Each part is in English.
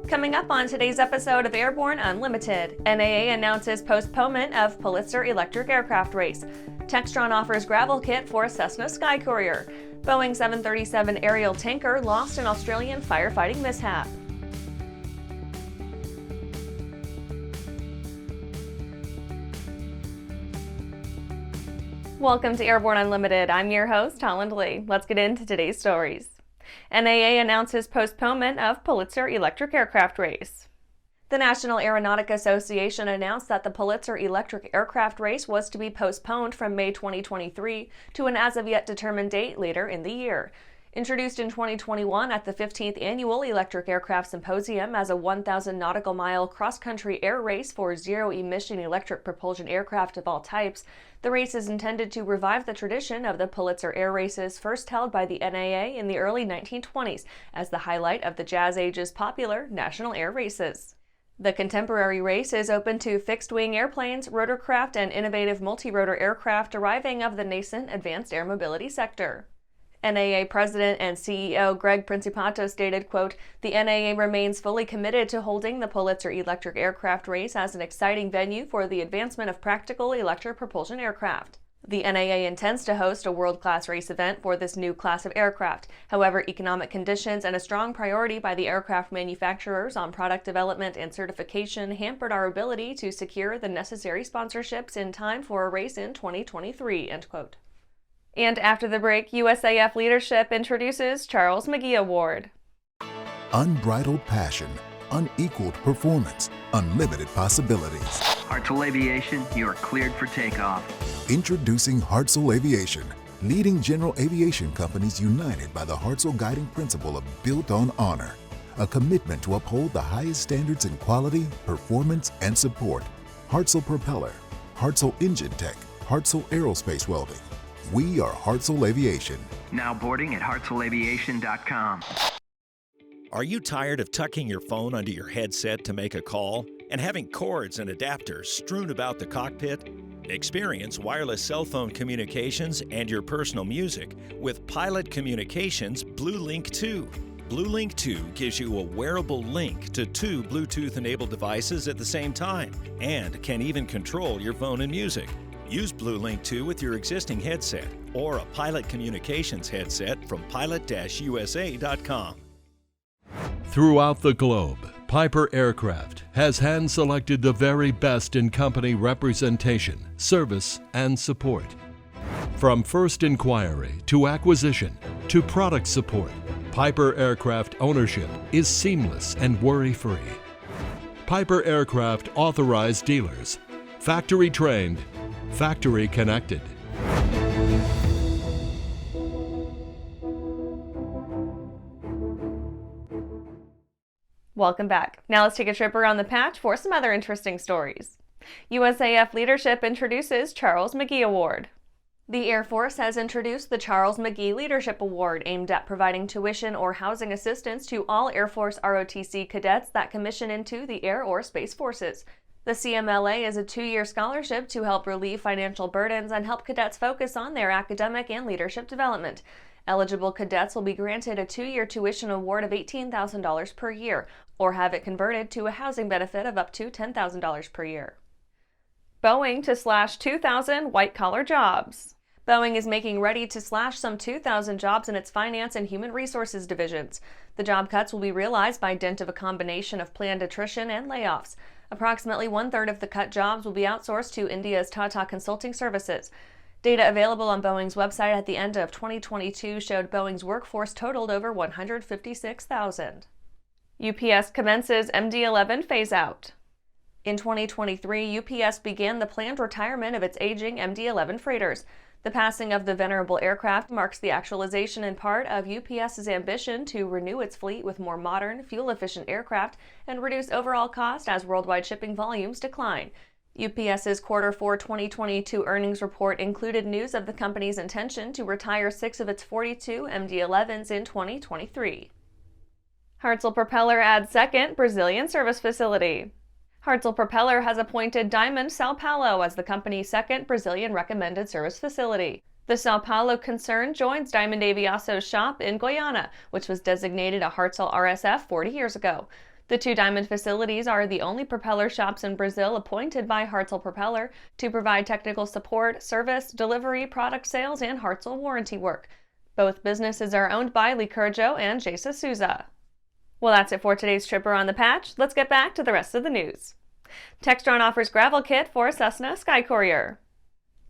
Coming up on today's episode of Airborne-Unlimited, NAA announces postponement of Pulitzer Electric Aircraft Race. Textron offers gravel kit for Cessna SkyCourier. Boeing 737 aerial tanker lost in Australian firefighting mishap. Welcome to Airborne Unlimited. I'm your host, Holland Lee. Let's get into today's stories. NAA announces postponement of Pulitzer Electric Aircraft Race. The National Aeronautic Association announced that the Pulitzer Electric Aircraft Race was to be postponed from May 2023 to an as-of-yet determined date later in the year. Introduced in 2021 at the 15th Annual Electric Aircraft Symposium as a 1,000 nautical mile cross-country air race for zero-emission electric propulsion aircraft of all types, the race is intended to revive the tradition of the Pulitzer Air Races first held by the NAA in the early 1920s as the highlight of the Jazz Age's popular National Air Races. The contemporary race is open to fixed-wing airplanes, rotorcraft, and innovative multi-rotor aircraft deriving of the nascent advanced air mobility sector. NAA President and CEO Greg Principato stated, quote, "The NAA remains fully committed to holding the Pulitzer Electric Aircraft Race as an exciting venue for the advancement of practical electric propulsion aircraft. The NAA intends to host a world-class race event for this new class of aircraft. However, economic conditions and a strong priority by the aircraft manufacturers on product development and certification hampered our ability to secure the necessary sponsorships in time for a race in 2023, end quote. And after the break, USAF leadership introduces Charles McGee Award. Unbridled passion, unequaled performance, unlimited possibilities. Hartzell Aviation, you are cleared for takeoff. Introducing Hartzell Aviation, leading general aviation companies united by the Hartzell guiding principle of built on honor, a commitment to uphold the highest standards in quality, performance, and support. Hartzell Propeller, Hartzell Engine Tech, Hartzell Aerospace Welding. We are Hartzell Aviation. Now boarding at hartzellaviation.com. Are you tired of tucking your phone under your headset to make a call and having cords and adapters strewn about the cockpit? Experience wireless cell phone communications and your personal music with Pilot Communications BlueLink 2. BlueLink 2 gives you a wearable link to two Bluetooth-enabled devices at the same time and can even control your phone and music. Use BlueLink 2 with your existing headset or a Pilot Communications headset from pilot-usa.com. Throughout the globe, Piper Aircraft has hand-selected the very best in company representation, service, and support. From first inquiry to acquisition to product support, Piper Aircraft ownership is seamless and worry-free. Piper Aircraft authorized dealers, factory trained, factory connected. Welcome back. Now let's take a trip around the patch for some other interesting stories. USAF leadership introduces Charles McGee Award. The Air Force has introduced the Charles McGee Leadership Award aimed at providing tuition or housing assistance to all Air Force ROTC cadets that commission into the Air or Space Forces. The CMLA is a 2-year scholarship to help relieve financial burdens and help cadets focus on their academic and leadership development. Eligible cadets will be granted a 2-year tuition award of $18,000 per year, or have it converted to a housing benefit of up to $10,000 per year. Boeing to slash 2,000 white-collar jobs. Boeing is making ready to slash some 2,000 jobs in its finance and human resources divisions. The job cuts will be realized by dint of a combination of planned attrition and layoffs. Approximately 1/3 of the cut jobs will be outsourced to India's Tata Consulting Services. Data available on Boeing's website at the end of 2022 showed Boeing's workforce totaled over 156,000. UPS commences MD-11 phase-out. In 2023, UPS began the planned retirement of its aging MD-11 freighters. The passing of the venerable aircraft marks the actualization in part of UPS's ambition to renew its fleet with more modern, fuel-efficient aircraft and reduce overall cost as worldwide shipping volumes decline. UPS's Q4 2022 earnings report included news of the company's intention to retire 6 of its 42 MD-11s in 2023. Hartzell Propeller adds second Brazilian service facility. Hartzell Propeller has appointed Diamond Sao Paulo as the company's second Brazilian recommended service facility. The Sao Paulo concern joins Diamond Aviação's shop in Goiânia, which was designated a Hartzell RSF 40 years ago. The two Diamond facilities are the only propeller shops in Brazil appointed by Hartzell Propeller to provide technical support, service, delivery, product sales, and Hartzell warranty work. Both businesses are owned by Licurgo and Jasa Souza. Well, that's it for today's Trip Around the Patch. Let's get back to the rest of the news. Textron offers gravel kit for Cessna SkyCourier.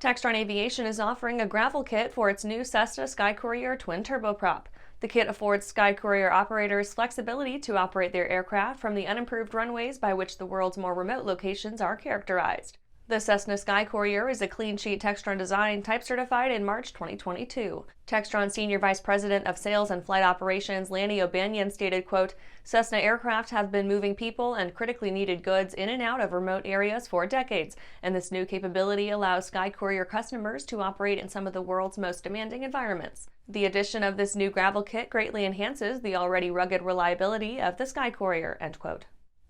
Textron Aviation is offering a gravel kit for its new Cessna SkyCourier twin turboprop. The kit affords SkyCourier operators flexibility to operate their aircraft from the unimproved runways by which the world's more remote locations are characterized. The Cessna SkyCourier is a clean sheet Textron design, type certified in March 2022. Textron Senior Vice President of Sales and Flight Operations Lanny O'Banion stated, quote, "Cessna aircraft have been moving people and critically needed goods in and out of remote areas for decades, and this new capability allows SkyCourier customers to operate in some of the world's most demanding environments. The addition of this new gravel kit greatly enhances the already rugged reliability of the SkyCourier," end quote.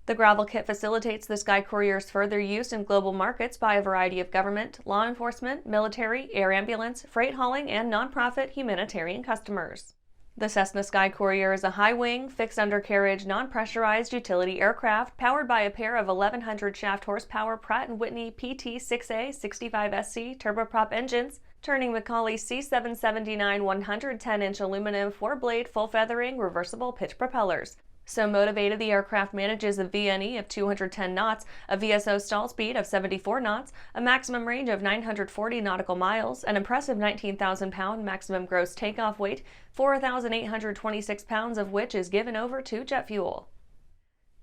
The gravel kit facilitates the SkyCourier's further use in global markets by a variety of government, law enforcement, military, air ambulance, freight hauling, and nonprofit humanitarian customers. The Cessna SkyCourier is a high-wing, fixed undercarriage, non-pressurized utility aircraft powered by a pair of 1,100 shaft horsepower Pratt & Whitney PT-6A 65SC turboprop engines, turning Macaulay C779 110-inch aluminum 4-blade full-feathering reversible pitch propellers. So motivated, the aircraft manages a VNE of 210 knots, a VSO stall speed of 74 knots, a maximum range of 940 nautical miles, an impressive 19,000-pound maximum gross takeoff weight, 4,826 pounds of which is given over to jet fuel.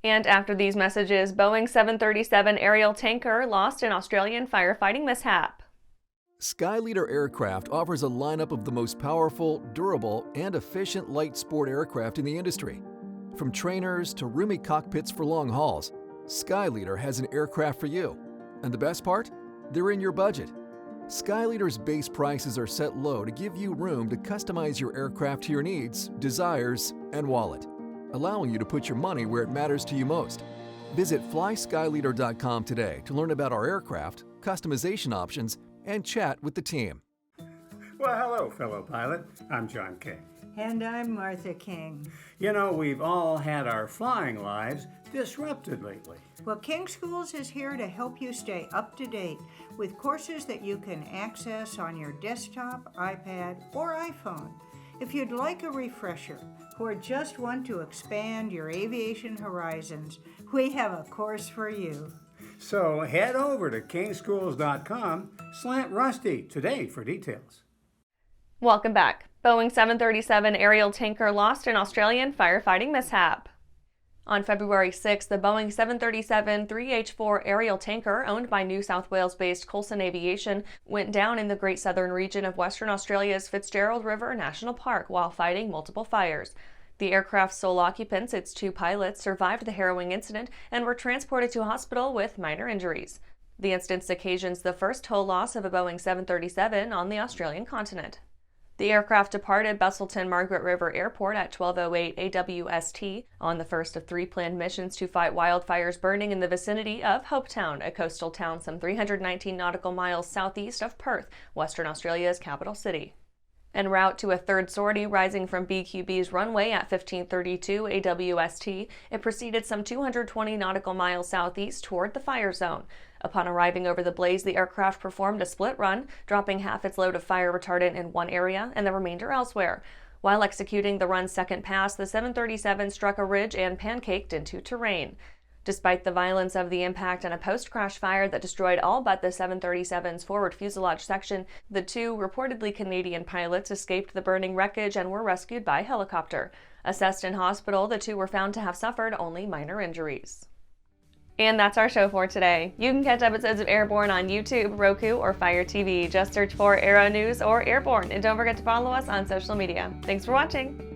And after these messages, Boeing 737 aerial tanker lost in Australian firefighting mishap. Skyleader Aircraft offers a lineup of the most powerful, durable, and efficient light sport aircraft in the industry. From trainers to roomy cockpits for long hauls, Skyleader has an aircraft for you. And the best part? They're in your budget. Skyleader's base prices are set low to give you room to customize your aircraft to your needs, desires, and wallet, allowing you to put your money where it matters to you most. Visit flyskyleader.com today to learn about our aircraft, customization options, and chat with the team. Well, hello, fellow pilot. I'm John King. And I'm Martha King. You know, we've all had our flying lives disrupted lately. Well, King Schools is here to help you stay up to date with courses that you can access on your desktop, iPad, or iPhone. If you'd like a refresher or just want to expand your aviation horizons, we have a course for you. So head over to kingschools.com/Rusty today for details. Welcome back. Boeing 737 aerial tanker lost in Australian firefighting mishap. On February 6, the Boeing 737 3H4 aerial tanker, owned by New South Wales-based Coulson Aviation, went down in the Great Southern region of Western Australia's Fitzgerald River National Park while fighting multiple fires. The aircraft's sole occupants, its two pilots, survived the harrowing incident and were transported to a hospital with minor injuries. The incident occasions the first tow loss of a Boeing 737 on the Australian continent. The aircraft departed Busselton Margaret River Airport at 12:08 AWST on the first of three planned missions to fight wildfires burning in the vicinity of Hopetown, a coastal town some 319 nautical miles southeast of Perth, Western Australia's capital city. En route to a third sortie rising from BQB's runway at 15:32 AWST, it proceeded some 220 nautical miles southeast toward the fire zone. Upon arriving over the blaze, the aircraft performed a split run, dropping half its load of fire retardant in one area and the remainder elsewhere. While executing the run's second pass, the 737 struck a ridge and pancaked into terrain. Despite the violence of the impact and a post-crash fire that destroyed all but the 737's forward fuselage section, the two reportedly Canadian pilots escaped the burning wreckage and were rescued by helicopter. Assessed in hospital, the two were found to have suffered only minor injuries. And that's our show for today. You can catch episodes of Airborne on YouTube, Roku, or Fire TV. Just search for Aero-News or Airborne, and don't forget to follow us on social media. Thanks for watching!